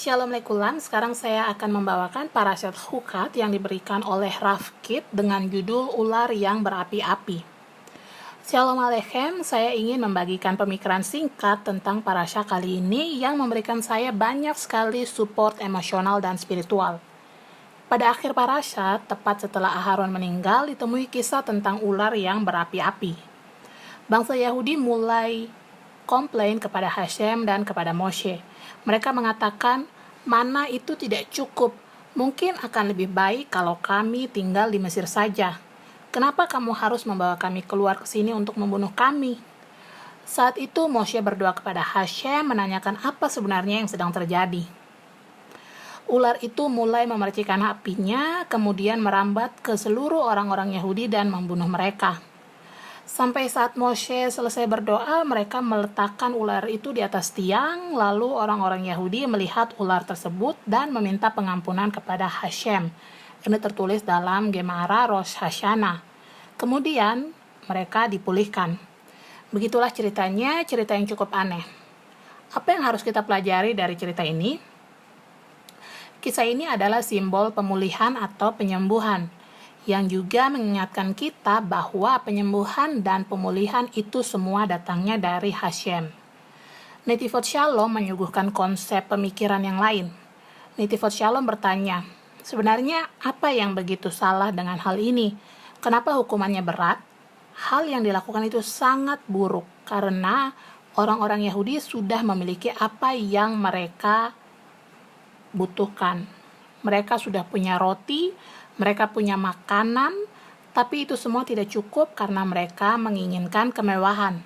Shalom Lekulam, sekarang saya akan membawakan parashat Hukat yang diberikan oleh Rafkit dengan judul Ular yang Berapi-api. Shalom Aleichem, saya ingin membagikan pemikiran singkat tentang parashat kali ini yang memberikan saya banyak sekali support emosional dan spiritual. Pada akhir parashat, tepat setelah Aharon meninggal, ditemui kisah tentang ular yang berapi-api. Bangsa Yahudi mulai komplain kepada Hashem dan kepada Moshe. Mereka mengatakan, mana itu tidak cukup. Mungkin akan lebih baik kalau kami tinggal di Mesir saja. Kenapa kamu harus membawa kami keluar ke sini untuk membunuh kami? Saat itu Moshe berdoa kepada Hashem menanyakan apa sebenarnya yang sedang terjadi. Ular itu mulai memercikan apinya, kemudian merambat ke seluruh orang-orang Yahudi dan membunuh mereka. Sampai saat Moshe selesai berdoa, mereka meletakkan ular itu di atas tiang, lalu orang-orang Yahudi melihat ular tersebut dan meminta pengampunan kepada Hashem. Ini tertulis dalam Gemara Rosh Hashanah. Kemudian mereka dipulihkan. Begitulah ceritanya, cerita yang cukup aneh. Apa yang harus kita pelajari dari cerita ini? Kisah ini adalah simbol pemulihan atau penyembuhan, yang juga mengingatkan kita bahwa penyembuhan dan pemulihan itu semua datangnya dari Hashem. Netivot Shalom menyuguhkan konsep pemikiran yang lain. Netivot Shalom bertanya, sebenarnya apa yang begitu salah dengan hal ini? Kenapa hukumannya berat? Hal yang dilakukan itu sangat buruk karena orang-orang Yahudi sudah memiliki apa yang mereka butuhkan. Mereka sudah punya roti, mereka punya makanan, tapi itu semua tidak cukup karena mereka menginginkan kemewahan.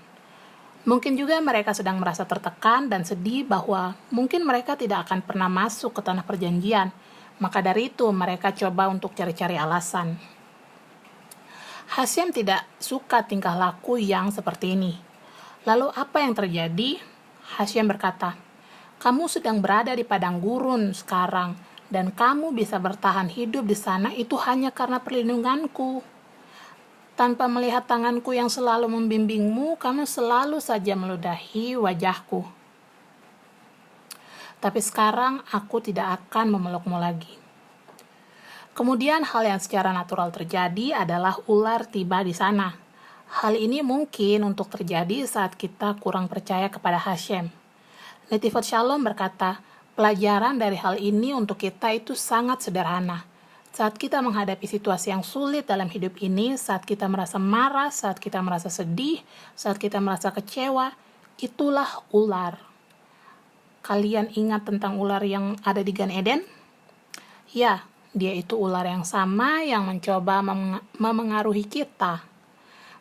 Mungkin juga mereka sedang merasa tertekan dan sedih bahwa mungkin mereka tidak akan pernah masuk ke tanah perjanjian. Maka dari itu mereka coba untuk cari-cari alasan. Hashem tidak suka tingkah laku yang seperti ini. Lalu apa yang terjadi? Hashem berkata, kamu sedang berada di padang gurun sekarang, dan kamu bisa bertahan hidup di sana itu hanya karena perlindunganku. Tanpa melihat tanganku yang selalu membimbingmu, kamu selalu saja meludahi wajahku. Tapi sekarang aku tidak akan memelukmu lagi. Kemudian hal yang secara natural terjadi adalah ular tiba di sana. Hal ini mungkin untuk terjadi saat kita kurang percaya kepada Hashem. Netivot Shalom berkata, pelajaran dari hal ini untuk kita itu sangat sederhana. Saat kita menghadapi situasi yang sulit dalam hidup ini, saat kita merasa marah, saat kita merasa sedih, saat kita merasa kecewa, itulah ular. Kalian ingat tentang ular yang ada di Gan Eden? Ya, dia itu ular yang sama yang mencoba memengaruhi kita.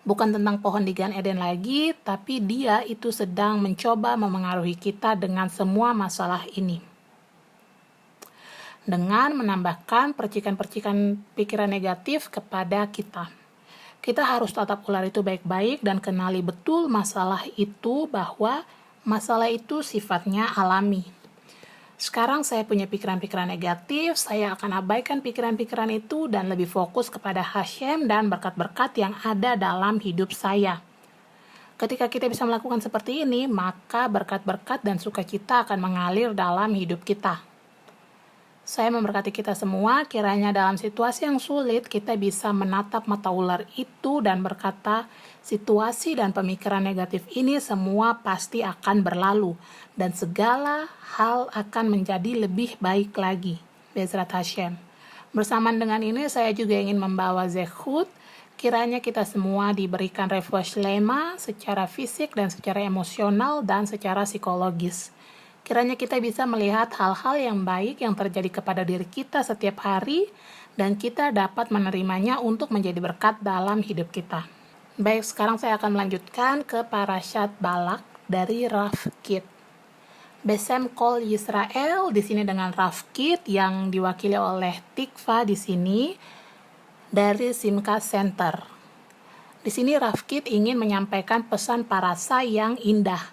Bukan tentang pohon di Gan Eden lagi, tapi dia itu sedang mencoba memengaruhi kita dengan semua masalah ini. Dengan menambahkan percikan-percikan pikiran negatif kepada kita. Kita harus tatap ular itu baik-baik dan kenali betul masalah itu bahwa masalah itu sifatnya alami. Sekarang saya punya pikiran-pikiran negatif, saya akan abaikan pikiran-pikiran itu dan lebih fokus kepada Hashem dan berkat-berkat yang ada dalam hidup saya. Ketika kita bisa melakukan seperti ini, maka berkat-berkat dan sukacita akan mengalir dalam hidup kita. Saya memberkati kita semua, kiranya dalam situasi yang sulit kita bisa menatap mata ular itu dan berkata, situasi dan pemikiran negatif ini semua pasti akan berlalu dan segala hal akan menjadi lebih baik lagi. Bezrat Hashem. Bersamaan dengan ini saya juga ingin membawa zechut, kiranya kita semua diberikan refuah shlema secara fisik dan secara emosional dan secara psikologis. Kiranya kita bisa melihat hal-hal yang baik yang terjadi kepada diri kita setiap hari dan kita dapat menerimanya untuk menjadi berkat dalam hidup kita. Baik, sekarang saya akan melanjutkan ke parashat Balak dari Rafkit. Besem Kol Yisrael di sini dengan Rafkit yang diwakili oleh Tikva di sini dari Simcha Center. Di sini Rafkit ingin menyampaikan pesan parasa yang indah.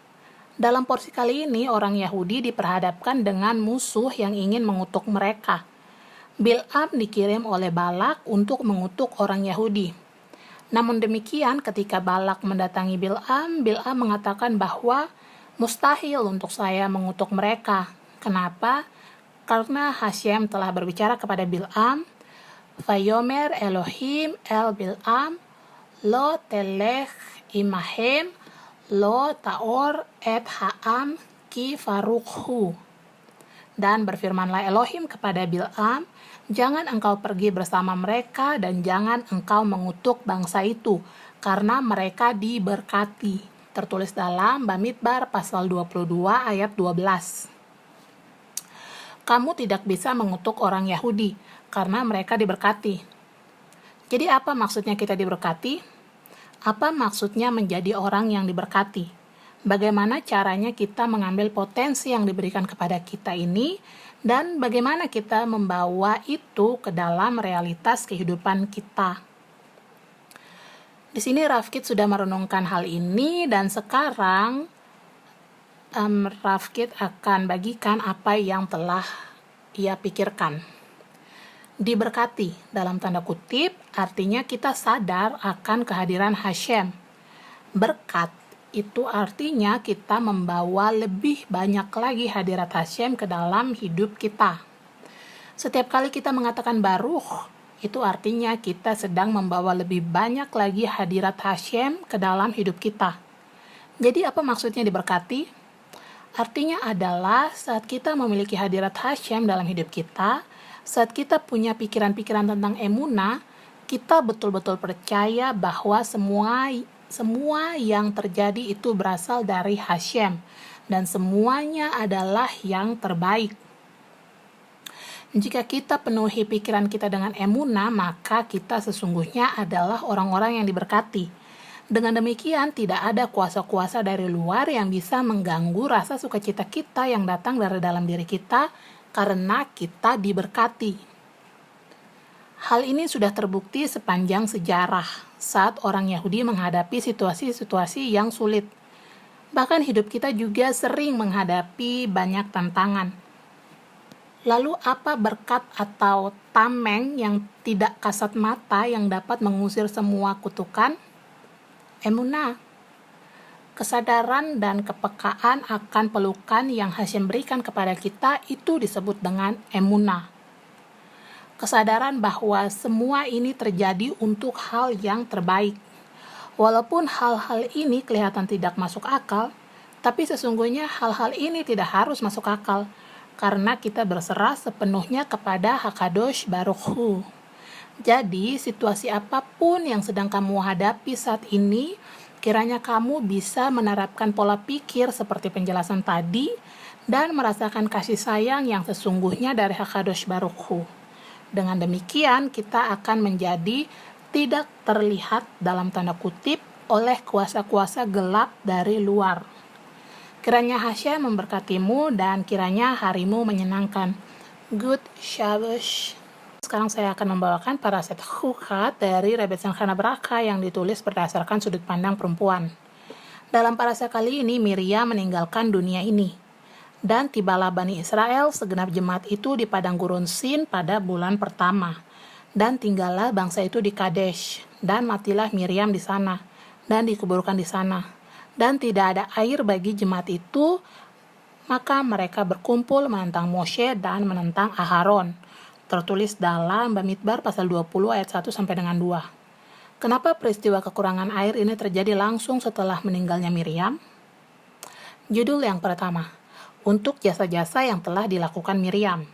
Dalam porsi kali ini, orang Yahudi diperhadapkan dengan musuh yang ingin mengutuk mereka. Bil'am dikirim oleh Balak untuk mengutuk orang Yahudi. Namun demikian, ketika Balak mendatangi Bil'am, Bil'am mengatakan bahwa mustahil untuk saya mengutuk mereka. Kenapa? karena Hashem telah berbicara kepada Bil'am, Vayomer Elohim el Bil'am, lo telech imahem, lo taor et ha'am ki farukhu. Dan berfirmanlah Elohim kepada Bil'am, jangan engkau pergi bersama mereka dan jangan engkau mengutuk bangsa itu, karena mereka diberkati. Tertulis dalam Bamidbar pasal 22 ayat 12. Kamu tidak bisa mengutuk orang Yahudi, karena mereka diberkati. Jadi apa maksudnya kita diberkati? Apa maksudnya menjadi orang yang diberkati? Bagaimana caranya kita mengambil potensi yang diberikan kepada kita ini, dan bagaimana kita membawa itu ke dalam realitas kehidupan kita. Di sini Rafkit sudah merenungkan hal ini, dan sekarang Rafkit akan bagikan apa yang telah ia pikirkan. Diberkati dalam tanda kutip artinya kita sadar akan kehadiran Hashem. Berkat itu artinya kita membawa lebih banyak lagi hadirat Hashem ke dalam hidup kita. Setiap kali kita mengatakan Baruch, itu artinya kita sedang membawa lebih banyak lagi hadirat Hashem ke dalam hidup kita. Jadi apa maksudnya diberkati? Artinya adalah saat kita memiliki hadirat Hashem dalam hidup kita, saat kita punya pikiran-pikiran tentang emunah, kita betul-betul percaya bahwa semua yang terjadi itu berasal dari Hashem, dan semuanya adalah yang terbaik. Jika kita penuhi pikiran kita dengan emunah, maka kita sesungguhnya adalah orang-orang yang diberkati. Dengan demikian, tidak ada kuasa-kuasa dari luar yang bisa mengganggu rasa sukacita kita yang datang dari dalam diri kita, karena kita diberkati. Hal ini sudah terbukti sepanjang sejarah saat orang Yahudi menghadapi situasi-situasi yang sulit. Bahkan hidup kita juga sering menghadapi banyak tantangan. Lalu apa berkat atau tameng yang tidak kasat mata yang dapat mengusir semua kutukan? Emunah. Kesadaran dan kepekaan akan pelukan yang Hashem berikan kepada kita itu disebut dengan emunah. Kesadaran bahwa semua ini terjadi untuk hal yang terbaik. Walaupun hal-hal ini kelihatan tidak masuk akal, tapi sesungguhnya hal-hal ini tidak harus masuk akal, karena kita berserah sepenuhnya kepada Hakadosh Baruch Hu. Jadi, situasi apapun yang sedang kamu hadapi saat ini, kiranya kamu bisa menerapkan pola pikir seperti penjelasan tadi, dan merasakan kasih sayang yang sesungguhnya dari Hakadosh Baruch Hu. Dengan demikian, kita akan menjadi tidak terlihat dalam tanda kutip oleh kuasa-kuasa gelap dari luar. Kiranya Hashem memberkatimu dan kiranya harimu menyenangkan. Good Shabbos. Sekarang saya akan membawakan Paraset Hukat dari Rebbetzin Chana Bracha yang ditulis berdasarkan sudut pandang perempuan. Dalam paraset kali ini, Miriam meninggalkan dunia ini. Dan tibalah Bani Israel segenap jemaat itu di padang gurun Sin pada bulan pertama. Dan tinggallah bangsa itu di Kadesh. Dan matilah Miriam di sana. Dan dikuburkan di sana. Dan tidak ada air bagi jemaat itu. Maka mereka berkumpul menentang Moshe dan menentang Aharon. Tertulis dalam Bamidbar pasal 20 ayat 1 sampai dengan 2. Kenapa peristiwa kekurangan air ini terjadi langsung setelah meninggalnya Miriam? Judul yang pertama, untuk jasa-jasa yang telah dilakukan Miriam.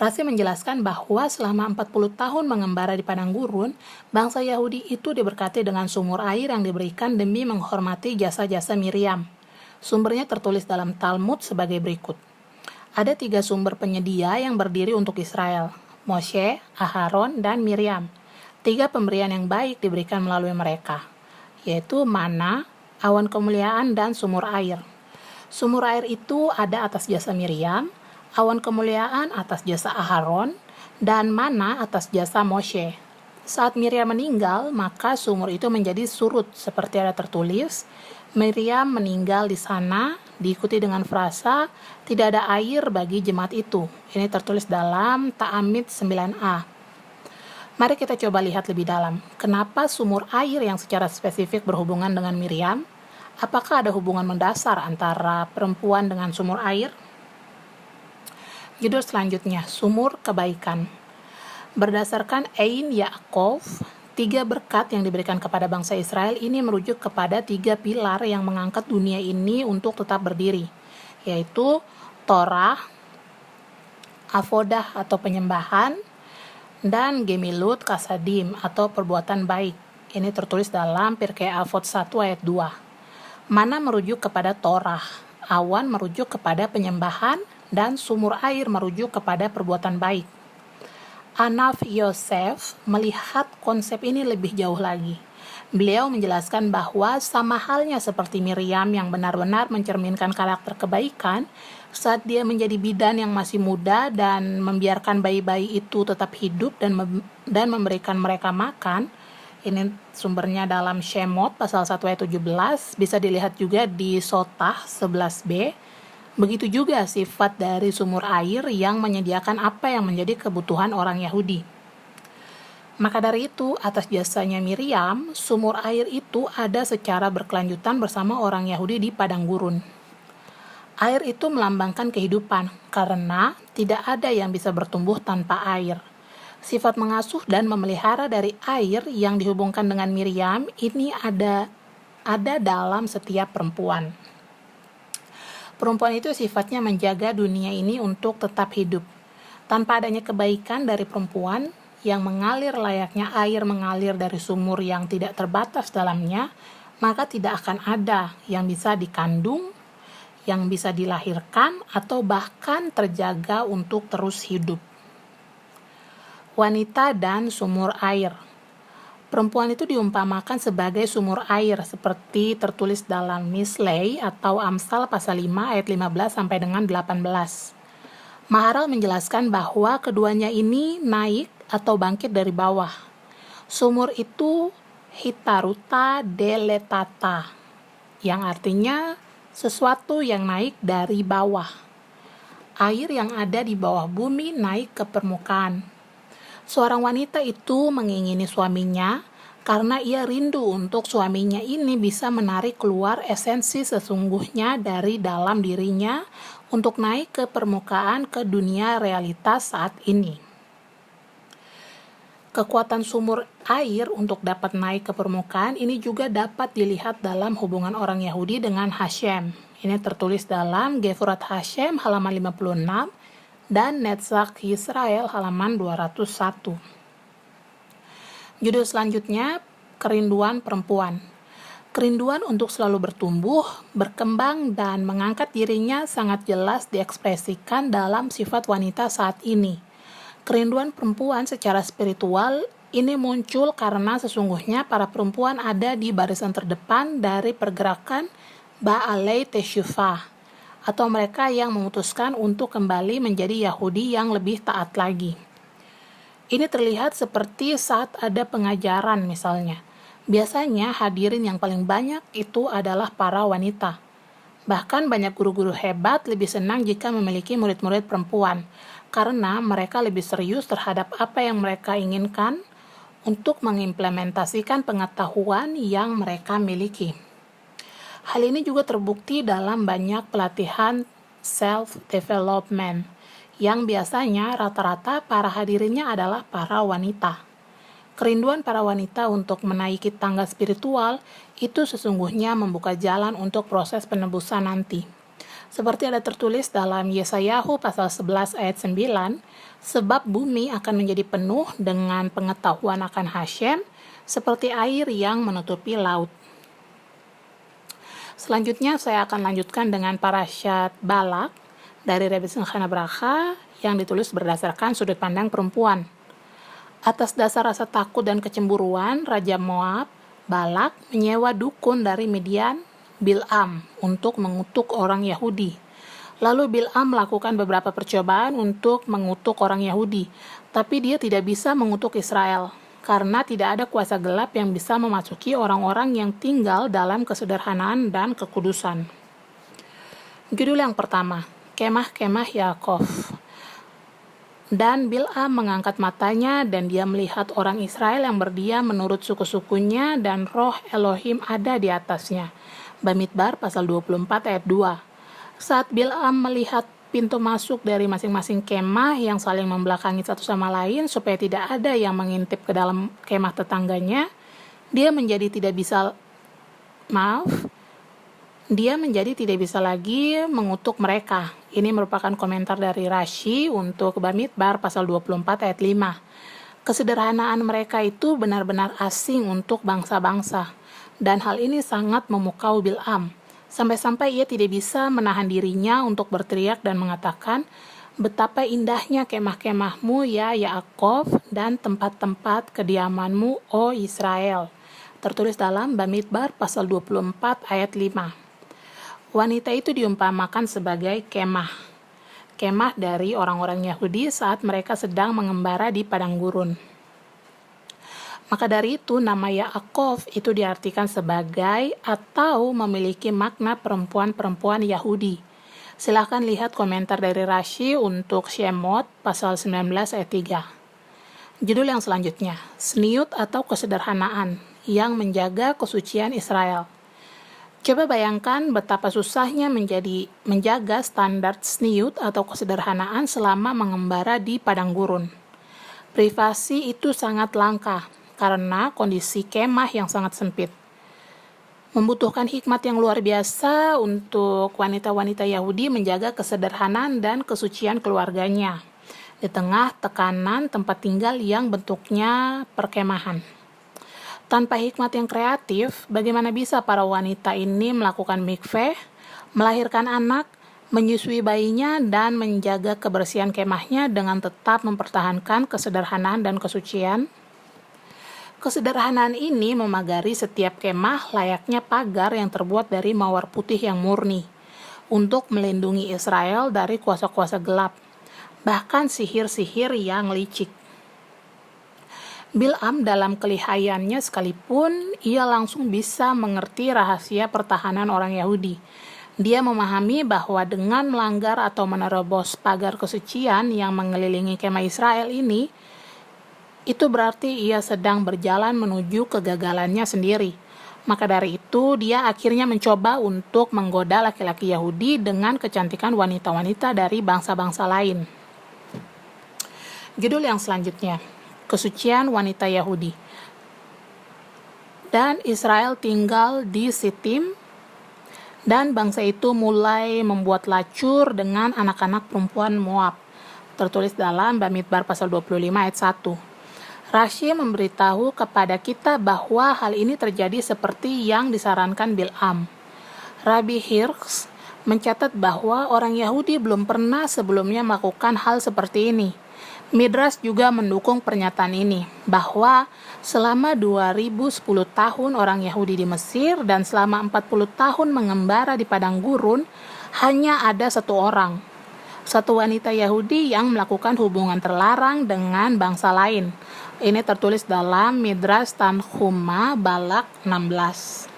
Rashi menjelaskan bahwa selama 40 tahun mengembara di padang gurun, bangsa Yahudi itu diberkati dengan sumur air yang diberikan demi menghormati jasa-jasa Miriam. Sumbernya tertulis dalam Talmud sebagai berikut. Ada 3 sumber penyedia yang berdiri untuk Israel, Moshe, Aharon, dan Miriam. 3 pemberian yang baik diberikan melalui mereka, yaitu mana, awan kemuliaan, dan sumur air. Sumur air itu ada atas jasa Miriam, awan kemuliaan atas jasa Aharon, dan mana atas jasa Moshe. Saat Miriam meninggal, maka sumur itu menjadi surut, seperti ada tertulis, Miriam meninggal di sana, diikuti dengan frasa, tidak ada air bagi jemaat itu. Ini tertulis dalam Ta'amid 9a. Mari kita coba lihat lebih dalam. Kenapa sumur air yang secara spesifik berhubungan dengan Miriam? Apakah ada hubungan mendasar antara perempuan dengan sumur air? Judul selanjutnya, Sumur Kebaikan. Berdasarkan Ein Yaakov, 3 berkat yang diberikan kepada bangsa Israel ini merujuk kepada 3 pilar yang mengangkat dunia ini untuk tetap berdiri, yaitu Torah, Avodah atau penyembahan, dan Gemilut Kasadim atau perbuatan baik. Ini tertulis dalam Pirkei Avot 1 ayat 2. Mana merujuk kepada Torah, awan merujuk kepada penyembahan, dan sumur air merujuk kepada perbuatan baik. Anaf Yosef melihat konsep ini lebih jauh lagi. Beliau menjelaskan bahwa sama halnya seperti Miriam yang benar-benar mencerminkan karakter kebaikan saat dia menjadi bidan yang masih muda dan membiarkan bayi-bayi itu tetap hidup dan memberikan mereka makan. Ini sumbernya dalam Shemot pasal 1 ayat 17, bisa dilihat juga di Sotah 11b. Begitu juga sifat dari sumur air yang menyediakan apa yang menjadi kebutuhan orang Yahudi. Maka dari itu, atas jasanya Miriam, sumur air itu ada secara berkelanjutan bersama orang Yahudi di padang gurun. Air itu melambangkan kehidupan, karena tidak ada yang bisa bertumbuh tanpa air. Sifat mengasuh dan memelihara dari air yang dihubungkan dengan Miriam ini ada dalam setiap perempuan. Perempuan itu sifatnya menjaga dunia ini untuk tetap hidup. Tanpa adanya kebaikan dari perempuan yang mengalir layaknya air mengalir dari sumur yang tidak terbatas dalamnya, maka tidak akan ada yang bisa dikandung, yang bisa dilahirkan, atau bahkan terjaga untuk terus hidup. Wanita dan sumur air. Perempuan itu diumpamakan sebagai sumur air seperti tertulis dalam Mislei atau Amsal pasal 5 ayat 15 sampai dengan 18. Maharal menjelaskan bahwa keduanya ini naik atau bangkit dari bawah. Sumur itu hitaruta deletata, yang artinya sesuatu yang naik dari bawah. Air yang ada di bawah bumi naik ke permukaan. Seorang wanita itu mengingini suaminya karena ia rindu untuk suaminya ini bisa menarik keluar esensi sesungguhnya dari dalam dirinya untuk naik ke permukaan ke dunia realitas saat ini. Kekuatan sumur air untuk dapat naik ke permukaan ini juga dapat dilihat dalam hubungan orang Yahudi dengan Hashem. Ini tertulis dalam Gefurat Hashem halaman 56 dan Netzach Yisrael halaman 201. Judul selanjutnya, Kerinduan Perempuan. Kerinduan untuk selalu bertumbuh, berkembang, dan mengangkat dirinya sangat jelas diekspresikan dalam sifat wanita saat ini. Kerinduan perempuan secara spiritual ini muncul karena sesungguhnya para perempuan ada di barisan terdepan dari pergerakan Ba'alei Teshuvah, atau mereka yang memutuskan untuk kembali menjadi Yahudi yang lebih taat lagi. Ini terlihat seperti saat ada pengajaran misalnya. Biasanya hadirin yang paling banyak itu adalah para wanita. Bahkan banyak guru-guru hebat lebih senang jika memiliki murid-murid perempuan, karena mereka lebih serius terhadap apa yang mereka inginkan untuk mengimplementasikan pengetahuan yang mereka miliki. Hal ini juga terbukti dalam banyak pelatihan self-development, yang biasanya rata-rata para hadirinnya adalah para wanita. Kerinduan para wanita untuk menaiki tangga spiritual itu sesungguhnya membuka jalan untuk proses penebusan nanti. Seperti ada tertulis dalam Yesayahu pasal 11 ayat 9, sebab bumi akan menjadi penuh dengan pengetahuan akan Hashem, seperti air yang menutupi laut. Selanjutnya saya akan lanjutkan dengan Parasyat Balak dari Rebbe Simchana Bracha yang ditulis berdasarkan sudut pandang perempuan. Atas dasar rasa takut dan kecemburuan, Raja Moab, Balak, menyewa dukun dari Midian, Bil'am, untuk mengutuk orang Yahudi. Lalu Bil'am melakukan beberapa percobaan untuk mengutuk orang Yahudi, tapi dia tidak bisa mengutuk Israel, karena tidak ada kuasa gelap yang bisa memasuki orang-orang yang tinggal dalam kesederhanaan dan kekudusan. Judul yang pertama, Kemah-kemah Yaakov. Dan Bil'am mengangkat matanya dan dia melihat orang Israel yang berdiam menurut suku-sukunya dan roh Elohim ada di atasnya. Bamidbar pasal 24 ayat 2. Saat Bil'am melihat pintu masuk dari masing-masing kemah yang saling membelakangi satu sama lain supaya tidak ada yang mengintip ke dalam kemah tetangganya. Dia menjadi tidak bisa lagi mengutuk mereka. Ini merupakan komentar dari Rashi untuk Bamidbar pasal 24 ayat 5. Kesederhanaan mereka itu benar-benar asing untuk bangsa-bangsa, dan hal ini sangat memukau Bil'am, sampai-sampai ia tidak bisa menahan dirinya untuk berteriak dan mengatakan, "Betapa indahnya kemah-kemahmu ya Yaakov, dan tempat-tempat kediamanmu, O Israel." Tertulis dalam Bamidbar pasal 24 ayat 5. Wanita itu diumpamakan sebagai kemah dari orang-orang Yahudi saat mereka sedang mengembara di padang gurun. Maka dari itu nama Yaakov itu diartikan sebagai atau memiliki makna perempuan-perempuan Yahudi. Silakan lihat komentar dari Rashi untuk Shemot pasal 19 ayat 3. Judul yang selanjutnya, Sniut atau kesederhanaan yang menjaga kesucian Israel. Coba bayangkan betapa susahnya menjaga standar sniut atau kesederhanaan selama mengembara di padang gurun. Privasi itu sangat langka karena kondisi kemah yang sangat sempit. Membutuhkan hikmat yang luar biasa untuk wanita-wanita Yahudi menjaga kesederhanaan dan kesucian keluarganya di tengah tekanan tempat tinggal yang bentuknya perkemahan. Tanpa hikmat yang kreatif, bagaimana bisa para wanita ini melakukan mikveh, melahirkan anak, menyusui bayinya, dan menjaga kebersihan kemahnya dengan tetap mempertahankan kesederhanaan dan kesucian? Kesederhanaan ini memagari setiap kemah layaknya pagar yang terbuat dari mawar putih yang murni, untuk melindungi Israel dari kuasa-kuasa gelap, bahkan sihir-sihir yang licik. Bil'am dalam kelihayannya sekalipun, ia langsung bisa mengerti rahasia pertahanan orang Yahudi. Dia memahami bahwa dengan melanggar atau menerobos pagar kesucian yang mengelilingi kemah Israel ini, itu berarti ia sedang berjalan menuju kegagalannya sendiri. Maka dari itu, dia akhirnya mencoba untuk menggoda laki-laki Yahudi dengan kecantikan wanita-wanita dari bangsa-bangsa lain. Judul yang selanjutnya, Kesucian wanita Yahudi. Dan Israel tinggal di Sitim, dan bangsa itu mulai membuat lacur dengan anak-anak perempuan Moab. Tertulis dalam Bamidbar pasal 25 ayat 1. Rashi memberitahu kepada kita bahwa hal ini terjadi seperti yang disarankan Bil'am. Rabbi Hirsch mencatat bahwa orang Yahudi belum pernah sebelumnya melakukan hal seperti ini. Midrash juga mendukung pernyataan ini, bahwa selama 2010 tahun orang Yahudi di Mesir dan selama 40 tahun mengembara di padang gurun, hanya ada satu wanita Yahudi yang melakukan hubungan terlarang dengan bangsa lain. Ini tertulis dalam Midrash Tanhuma Balak 16.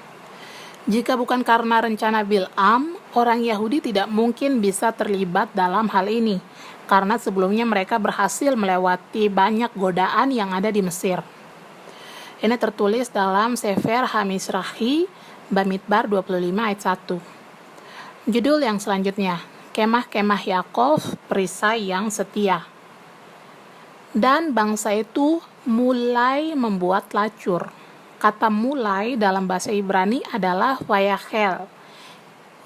Jika bukan karena rencana Bil'am, orang Yahudi tidak mungkin bisa terlibat dalam hal ini, karena sebelumnya mereka berhasil melewati banyak godaan yang ada di Mesir. Ini tertulis dalam Sefer HaMizrahi, Bamidbar 25 ayat 1. Judul yang selanjutnya, Kemah-kemah Yaakov, perisai yang setia. Dan bangsa itu mulai membuat lacur. Kata mulai dalam bahasa Ibrani adalah vayachel,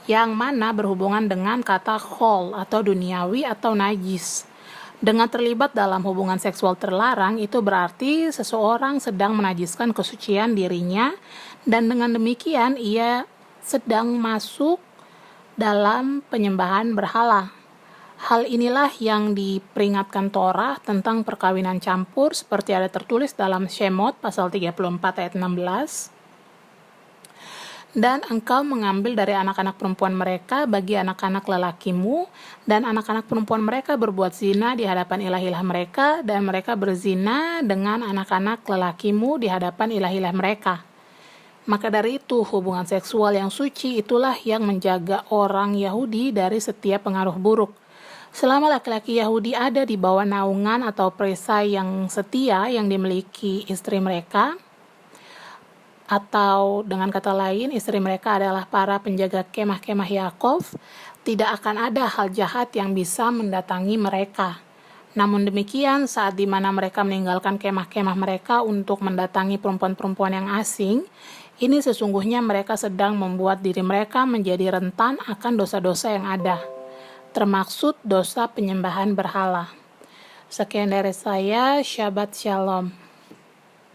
yang mana berhubungan dengan kata khol atau duniawi atau najis. Dengan terlibat dalam hubungan seksual terlarang, itu berarti seseorang sedang menajiskan kesucian dirinya, dan dengan demikian ia sedang masuk dalam penyembahan berhala. Hal inilah yang diperingatkan Torah tentang perkawinan campur seperti ada tertulis dalam Shemot pasal 34 ayat 16. Dan engkau mengambil dari anak-anak perempuan mereka bagi anak-anak lelakimu, dan anak-anak perempuan mereka berbuat zina di hadapan ilah-ilah mereka, dan mereka berzina dengan anak-anak lelakimu di hadapan ilah-ilah mereka. Maka dari itu, hubungan seksual yang suci itulah yang menjaga orang Yahudi dari setiap pengaruh buruk. Selama laki-laki Yahudi ada di bawah naungan atau perisai yang setia yang dimiliki istri mereka, atau dengan kata lain, istri mereka adalah para penjaga kemah-kemah Yaakov, Tidak akan ada hal jahat yang bisa mendatangi mereka. Namun demikian, saat di mana mereka meninggalkan kemah-kemah mereka untuk mendatangi perempuan-perempuan yang asing, ini sesungguhnya mereka sedang membuat diri mereka menjadi rentan akan dosa-dosa yang ada, termaksud dosa penyembahan berhala. Sekian dari saya, Shabbat Shalom.